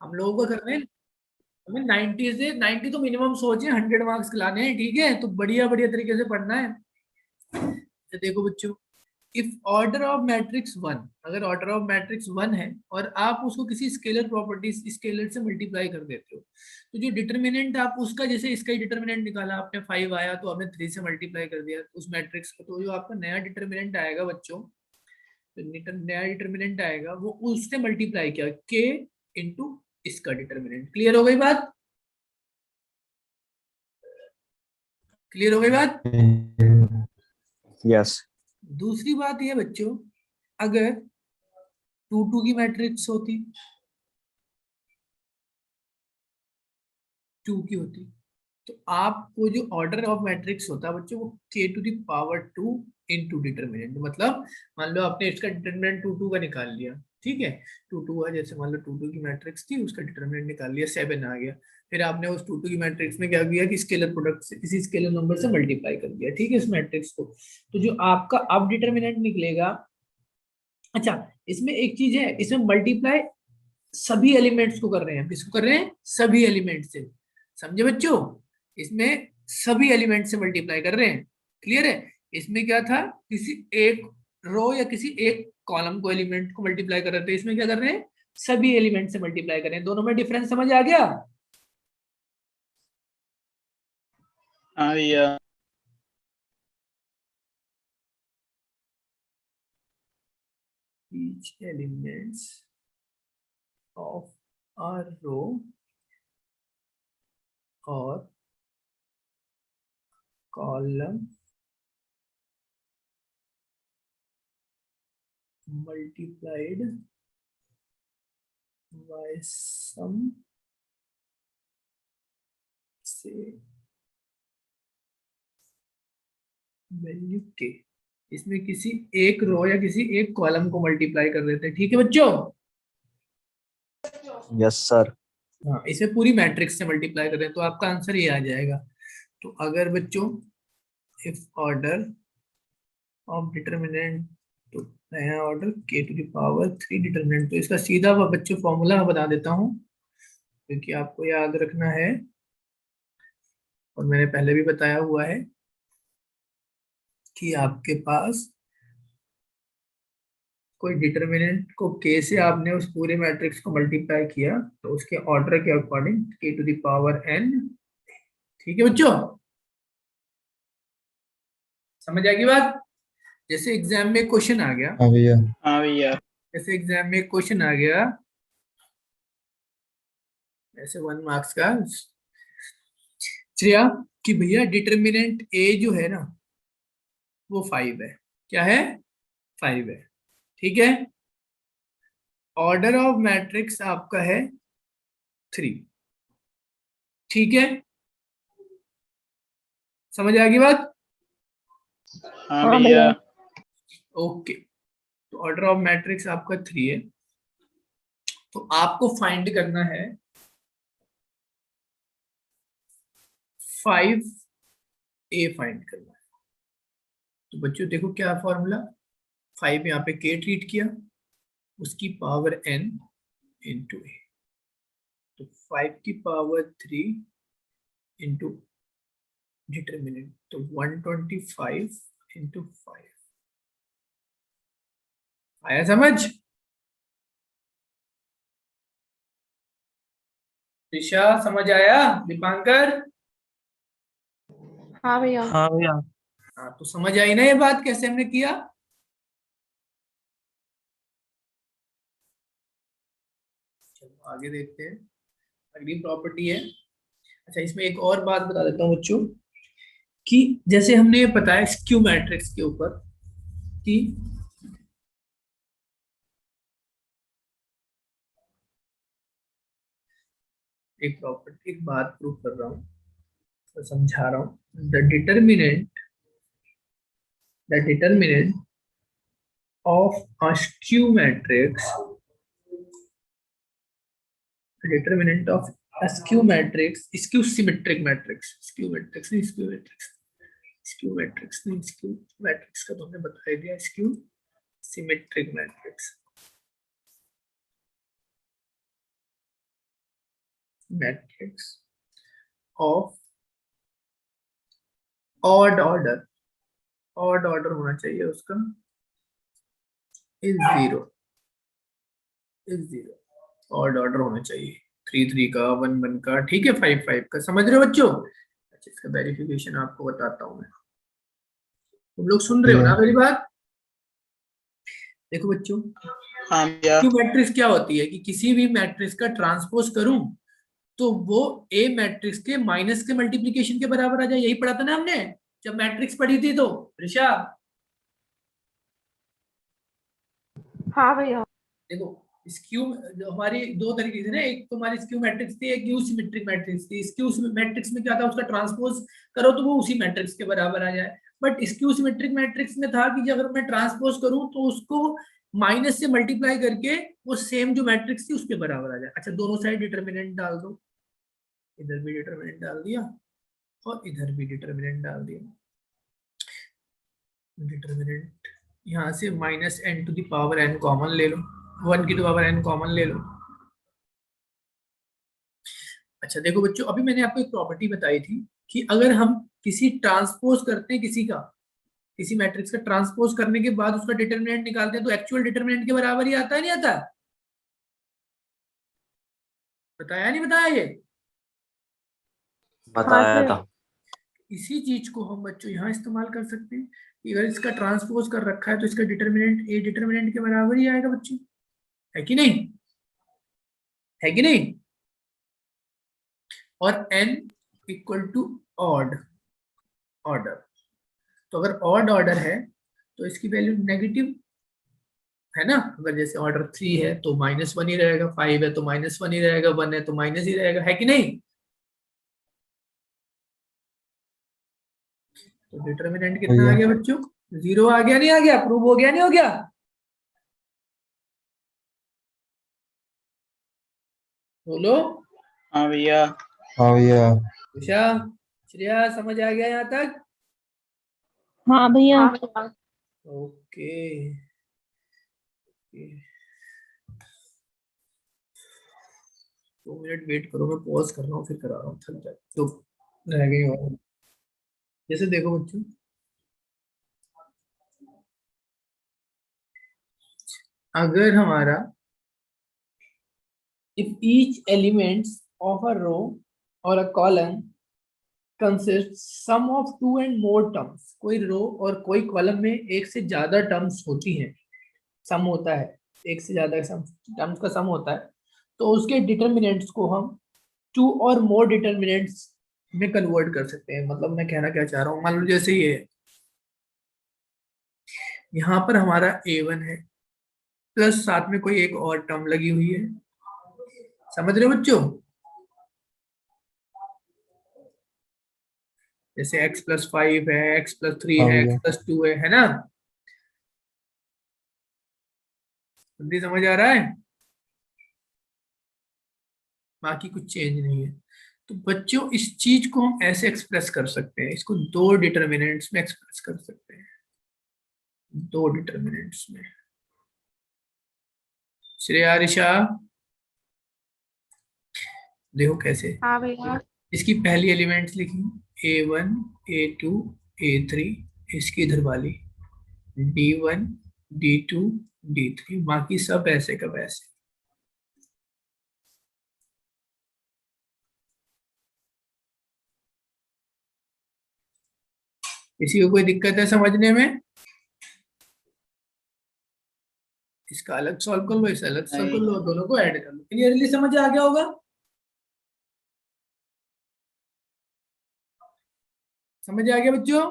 हम लोगों को करना है, हमें 90 से 90 तो मिनिमम सोचे, 100 मार्क्स लाने हैं, ठीक है, तो बढ़िया बढ़िया तरीके से पढ़ना है। तो देखो बच्चों, if order of matrix one, अगर ऑर्डर ऑफ मैट्रिक्स वन है और आप उसको किसी स्केलर प्रॉपर्टीज स्केलर से मल्टीप्लाई कर देते हो, तो जो डिटर्मिनेंट आप उसका, जैसे इसका ही डिटर्मिनेंट निकाला आपने 5 आया तो आपने 3 से मल्टीप्लाई कर दिया उस मैट्रिक्स को, तो जो आपका नया डिटर्मिनेंट आएगा बच्चों, तो नया डिटर्मिनेंट आएगा वो उससे मल्टीप्लाई किया के इंटू इसका डिटर्मिनेंट। क्लियर हो गई बात? क्लियर हो गई बात? यस। दूसरी बात यह बच्चों, अगर 2 2 की मैट्रिक्स होती, 2 की होती, तो आपको जो ऑर्डर ऑफ मैट्रिक्स होता है बच्चों वो k⁻², इंटू डिटर्मिनेंट, मतलब मान लो आपने इसका डिटर्मिनेंट 2 2 का निकाल लिया, ठीक है, 2 2 है, जैसे मान लो 2 2 की मैट्रिक्स थी, उसका डिटर्मिनेंट निकाल लिया, 7 आ गया, फिर आपने उस 2 2 की मैट्रिक्स में क्या किया कि स्केलर प्रोडक्ट से किसी स्केलर नंबर से मल्टीप्लाई कर दिया, ठीक है, इस मैट्रिक्स को, तो जो आपका अब डिटर्मिनेंट निकलेगा। अच्छा, इसमें एक चीज है, इसमें मल्टीप्लाई सभी एलिमेंट्स को कर रहे हैं, किसको कर रहे हैं? सभी एलिमेंट से, समझे बच्चों? इसमें सभी एलिमेंट से मल्टीप्लाई कर रहे हैं। क्लियर है? इसमें क्या था, किसी एक रो या किसी एक कॉलम को एलिमेंट को मल्टीप्लाई कर रहे थे, इसमें क्या कर रहे हैं? सभी एलिमेंट से मल्टीप्लाई कर रहे हैं। दोनों में डिफरेंस समझ आ गया? हाँ भैया। each elements of a row or column multiplied by some say value के, इसमें किसी एक रो या किसी एक कॉलम को मल्टीप्लाई कर देते हैं, ठीक है बच्चों? Yes sir. हाँ, इसमें पूरी मैट्रिक्स से मल्टीप्लाई कर रहे हैं, तो आपका आंसर ये आ जाएगा। तो अगर बच्चों इफ ऑर्डर ऑफ डिटर्मिनेंट, तो नया ऑर्डर k⁻³ डिटर्मिनेंट, तो इसका सीधा बच्चों फॉर्मूला मैं बता देता हूँ, क्योंकि आपको याद रखना है और मैंने पहले भी बताया हुआ है कि आपके पास कोई डिटर्मिनेंट को k से आपने उस पूरे मैट्रिक्स को मल्टीप्लाई किया, तो उसके ऑर्डर के अकॉर्डिंग k⁻n, ठीक है बच्चों? समझ आ गई बात? जैसे एग्जाम में क्वेश्चन आ गया, हाँ भैया। हाँ भैया। जैसे एग्जाम में क्वेश्चन आ गया ऐसे 1 मार्क्स का, श्रेया, कि भैया डिटर्मिनेंट ए जो है ना वो 5 है, क्या है? 5 है, ठीक है, ऑर्डर ऑफ मैट्रिक्स आपका है 3, ठीक है, समझ आ गई बात? हाँ हाँ भैया। भैया। ओके, तो ऑर्डर ऑफ मैट्रिक्स आपका 3 है, तो आपको फाइंड करना है 5a, फाइंड करना है। तो बच्चों देखो क्या फॉर्मूला, 5 यहाँ पे k ट्रीट किया, उसकी पावर n इंटू ए, तो 5⁻³ इंटू डिटर्मिनेंट, तो 125 इंटू 5। आया समझ? दिशा समझ आया? दीपांकर? हाँ भैया। हाँ भैया। हाँ, तो समझ आई ना ये बात कैसे हमने किया? चलो आगे देखते हैं, अगली प्रॉपर्टी है। अच्छा, इसमें एक और बात बता देता हूँ बच्चों, कि जैसे हमने बताया स्क्यू मैट्रिक्स के ऊपर कि एक प्रॉपर्टी, एक बात प्रूव कर रहा हूँ, तो समझा रहा हूँ। The determinant of a skew matrix, determinant of skew matrix, skew symmetric matrix, skew matrix नहीं, स्क्यू मैट्रिक्स, स्क्यू मैट्रिक्स नहीं, स्क्यू मैट्रिक्स का तो हमने बता ही दिया, skew symmetric matrix. Matrix of odd order, odd order होना चाहिए उसका, is zero, is zero, odd order होना चाहिए, 3 3 का, 1 1 का, ठीक है, 5 5 का। समझ रहे हो बच्चों? अच्छा, इसका वेरिफिकेशन आपको बताता हूँ मैं, तुम लोग सुन रहे हो भैया ना मेरी बात? देखो बच्चों, हाँ भैया। क्यों मैट्रिक्स क्या होती है कि किसी भी मैट्रिक्स का ट्रांसपोज करूं तो वो ए मैट्रिक्स के माइनस के मल्टीप्लीकेशन के बराबर आ जाए। यही पढ़ा था ना हमने जब मैट्रिक्स पढ़ी थी तो, ऋषा? हाँ भैया। देखो, स्क्यू हमारी दो तरीके से ना, एक तो हमारी स्क्यू मैट्रिक्स थी, एक यू सिमेट्रिक मैट्रिक्स थी। स्क्यू मैट्रिक्स में क्या था, उसका ट्रांसपोज करो तो वो उसी मैट्रिक्स के बराबर आ जाए। बट स्क्यू सिमेट्रिक मैट्रिक्स में था कि अगर मैं ट्रांसपोज करूं तो उसको माइनस से मल्टीप्लाई करके वो सेम जो मैट्रिक्स थी उसके बराबर आ जाए। अच्छा, दोनों साइड डिटर्मिनेंट डाल दो, इधर भी डिटर्मिनेंट डाल दिया और इधर भी डिटर्मिनेंट डाल दिया। डिटर्मिनेंट यहाँ से minus n to the power n common ले लो, 1 की पावर एन कॉमन ले लो। अच्छा देखो बच्चों, अभी मैंने आपको एक प्रॉपर्टी बताई थी कि अगर हम किसी ट्रांसपोज करते हैं, किसी मैट्रिक्स का ट्रांसपोज करने के बाद उसका डिटर्मिनेंट निकालते हैं तो एक्चुअल डिटर्मिनेंट के बराबर ही आता है, नहीं आता? बताया नहीं बताया ये? बताया था। इसी चीज को हम बच्चों यहाँ इस्तेमाल कर सकते हैं कि अगर इसका ट्रांसपोज कर रखा है तो इसका डिटर्मिनेंट ए डिटर्मिनेंट के बराबर ही आएगा बच्चों, है कि नहीं? है कि नहीं? और n equal to odd order, तो अगर ऑड ऑर्डर है तो इसकी वैल्यू नेगेटिव है ना। अगर जैसे ऑर्डर 3 है तो -1 ही रहेगा, 5 है तो -1 ही रहेगा, 1 है तो माइनस ही रहेगा, है कि नहीं? तो डिटर्मिनेंट कितना आ भैया गया बच्चों? 0 आ गया, नहीं आ गया? प्रूव हो गया, नहीं हो गया? बोलो। हाँ भैया। हाँ भैया उषा, श्रेया, समझ आ गया यहाँ तक? हाँ भैया। ओके। ओके। 2 मिनट वेट करो, मैं पॉज कर रहा हूँ फिर करा रहा हूँ, थक जाए तो रह गई। और जैसे देखो बच्चों, अगर हमारा if each elements of a row or a column consists sum of 2 and more terms, कोई रो और कोई कॉलम में एक से ज्यादा टर्म्स होती हैं, सम होता है, एक से ज्यादा टर्म्स का सम होता है, तो उसके डिटर्मिनेंट्स को हम 2 और मोर डिटर्मिनेंट्स में कन्वर्ट कर सकते हैं। मतलब मैं कहना क्या चाह रहा हूँ, मान लो जैसे ये है, यहाँ पर हमारा a1 है प्लस साथ में कोई एक और टर्म लगी हुई है। समझ रहे हो बच्चों? जैसे x+5 है, x+3 हाँ है, भैया x+2 है ना? जल्दी समझ आ रहा है? बाकी कुछ चेंज नहीं है। तो बच्चों, इस चीज को हम ऐसे एक्सप्रेस कर सकते हैं, इसको 2 डिटर्मिनेंट्स में एक्सप्रेस कर सकते हैं, 2 डिटर्मिनेंट्स में। श्रेया, ऋषा, देखो कैसे। हाँ भैया। इसकी पहली एलिमेंट्स लिखी, a1 a2 a3, इसकी इधर वाली d1 d2 d3, बाकी सब ऐसे का वैसे। किसी को कोई दिक्कत है समझने में? इसका अलग सॉल्व कर लो, इसे अलग सॉल्व कर नहीं। लो, दोनों को ऐड कर लो। क्लियरली समझ आ गया होगा? समझ आ गया बच्चों?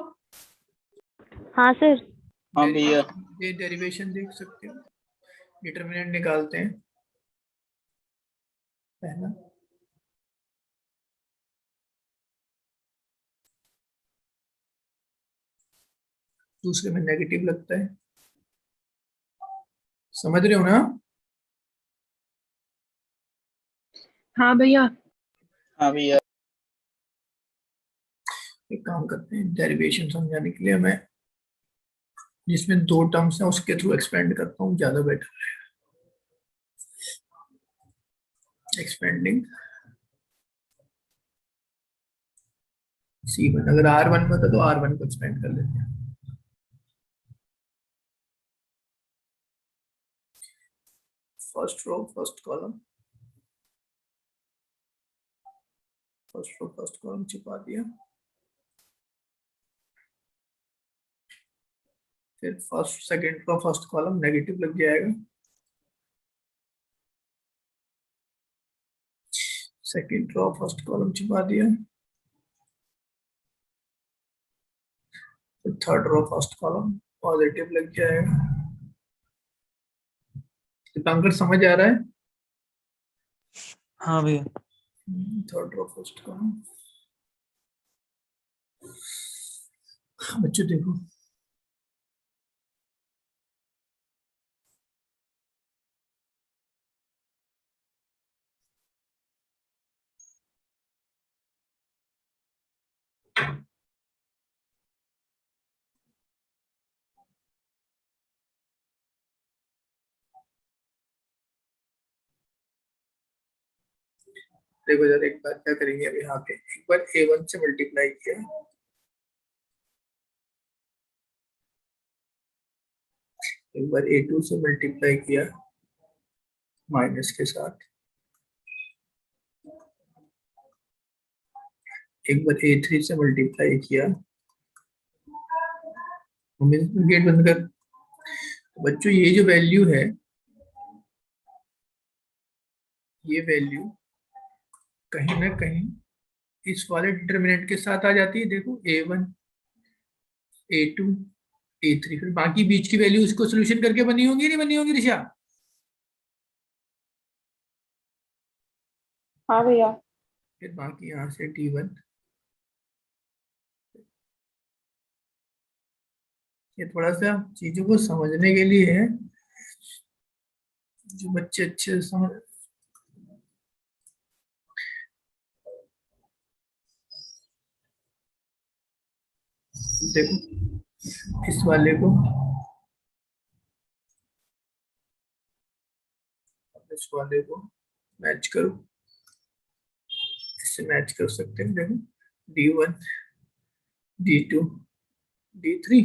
हाँ सर। हाँ भैया। डेरिवेशन देख सकते हो, डिटर्मिनेंट निकालते हैं। पहला, दूसरे में नेगेटिव लगता है। समझ रहे हो ना? हाँ भैया। हाँ भैया। एक काम करते हैं, डेरिवेशन समझाने के लिए मैं जिसमें 2 टर्म्स हैं उसके थ्रू एक्सपेंड करता हूँ, ज्यादा बेटर। एक्सपेंडिंग C1 अगर R1 में होता तो R1 को एक्सपेंड कर लेते हैं। First row first column, first row first column छिपा दिया। फिर first second row first column negative लग जाएगा। सेकंड रो फर्स्ट कॉलम छिपा दिया। फिर third row first column positive लग जाएगा। दीपांकर समझ आ रहा है? हाँ भैया। Third row first column. बच्चों देखो, देखो जरा एक बार क्या करेंगे। अभी यहाँ पे एक बार A1 से मल्टीप्लाई किया, एक बार A2 से मल्टीप्लाई किया माइनस के साथ, एक बार A3 से मल्टीप्लाई किया। गेट बंद कर। तो बच्चों ये जो वैल्यू है, ये वैल्यू कहीं ना कहीं इस वाले डिटरमिनेंट के साथ आ जाती है। देखो A1 A2 A3, फिर बाकी बीच की वैल्यू इसको सोल्यूशन करके बनी होंगी, नहीं बनी होंगी ऋषा? हाँ भैया। फिर बाकी यहाँ से T1। ये थोड़ा सा चीजों को समझने के लिए है, जो बच्चे अच्छे से समझ। देखो इस वाले को इस वाले को मैच करो, इससे मैच कर सकते हैं। देखो D1 D2 D3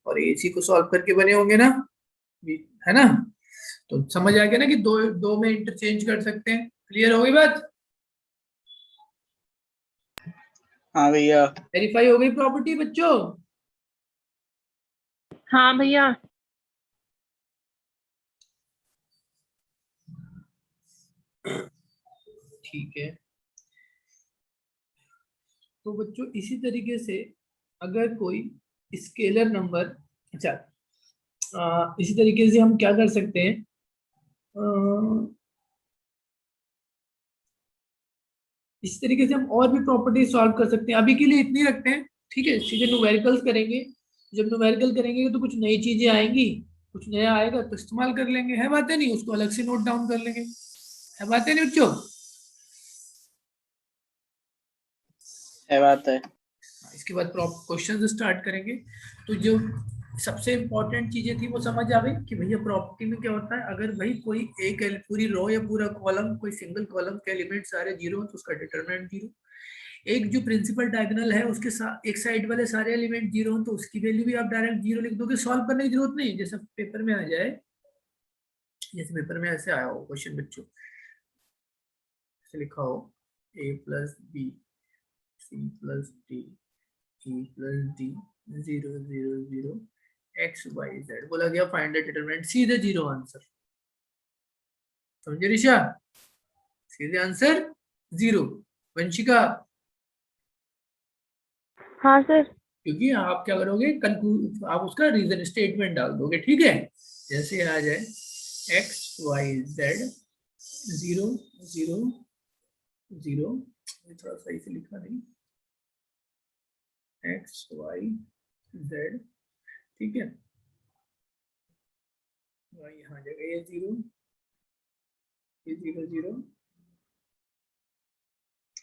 और AC को सॉल्व करके बने होंगे ना, है ना? तो समझ आ गया ना कि दो दो में इंटरचेंज कर सकते हैं। क्लियर हो गई बात? हाँ भैया। वेरीफाई हो गई प्रॉपर्टी बच्चों? हाँ भैया। ठीक है। तो बच्चों इसी तरीके से अगर कोई स्केलर नंबर, अच्छा इसी तरीके से हम क्या कर सकते हैं, इस तरीके से हम और भी प्रॉपर्टी सॉल्व कर सकते हैं। अभी के लिए इतनी रखते हैं, ठीक है? सीधे न्यूमेरिकल्स करेंगे। जब न्यूमेरिकल करेंगे तो कुछ नई चीजें आएंगी, कुछ नया आएगा तो इस्तेमाल कर लेंगे, है बातें नहीं? उसको अलग से नोट डाउन कर लेंगे, है बातें नहीं बच्चों? है बात है। इसके बाद क्वेश्चन स्टार्ट करेंगे। तो जो सबसे इंपॉर्टेंट चीजें थी वो समझ आ गई कि भैया प्रॉपर्टी में क्या होता है। अगर भाई कोई एक पूरी रो या पूरा कॉलम, कोई सिंगल कॉलम के एलिमेंट सारे जीरो तो उसका डिटरमिनेंट जीरो। एक जो प्रिंसिपल डायगोनल है उसके साथ एक साइड वाले सारे एलिमेंट जीरो तो उसकी वैल्यू भी आप डायरेक्ट जीरो लिख दोगे, सॉल्व करने की जरूरत नहीं। जैसे पेपर में आ जाए, जैसे पेपर में ऐसे आया हो क्वेश्चन बच्चों, ऐसे लिखा हो A+B C+D E+D 0 0 0 x y z बोला गया, फाइंड द डिटरमिनेंट, सीधे जीरो आंसर। समझे ऋषा? सीधे आंसर जीरो। वंशिका? हाँ सर। क्योंकि आप क्या करोगे, आप उसका रीजन स्टेटमेंट डाल दोगे, ठीक है? जैसे आ जाए x y z 0 0 0, थोड़ा सही से लिखा नहीं, x y z, ठीक है? यहाँ जगह ये 0 ये 0 0,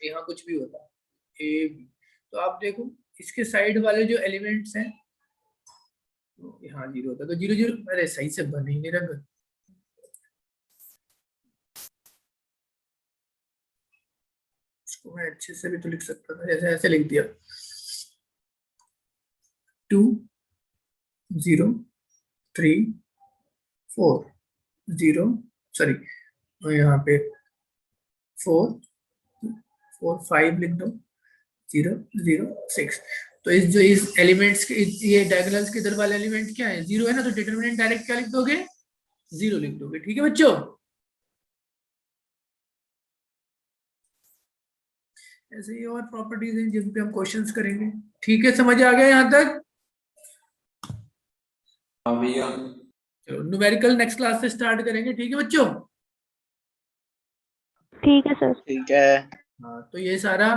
यहाँ कुछ भी होता है ए बी। तो आप देखो इसके साइड वाले जो एलिमेंट्स हैं, तो यहाँ 0 होता है, तो 0 0, अरे सही से बन ही नहीं रहा। इसको मैं अच्छे से भी तो लिख सकता था, जैसे ऐसे लिख दिया 2 0 3 4 0 सॉरी यहाँ पे 4 4 5 लिख दो 0 0 6। तो इस जो इस एलिमेंट्स के ये डायगोनल्स के इधर वाले एलिमेंट क्या है, 0 है ना, तो डिटरमिनेंट डायरेक्ट क्या लिख दोगे, 0 लिख दोगे। ठीक है बच्चों, ऐसे ही और प्रॉपर्टीज हैं जिन पे हम क्वेश्चंस करेंगे। ठीक है, समझ आ गया यहाँ तक? हाँ भैया। चलो न्यूमेरिकल नेक्स्ट क्लास से स्टार्ट करेंगे। ठीक है बच्चों? ठीक है सर। ठीक है। हाँ, तो ये सारा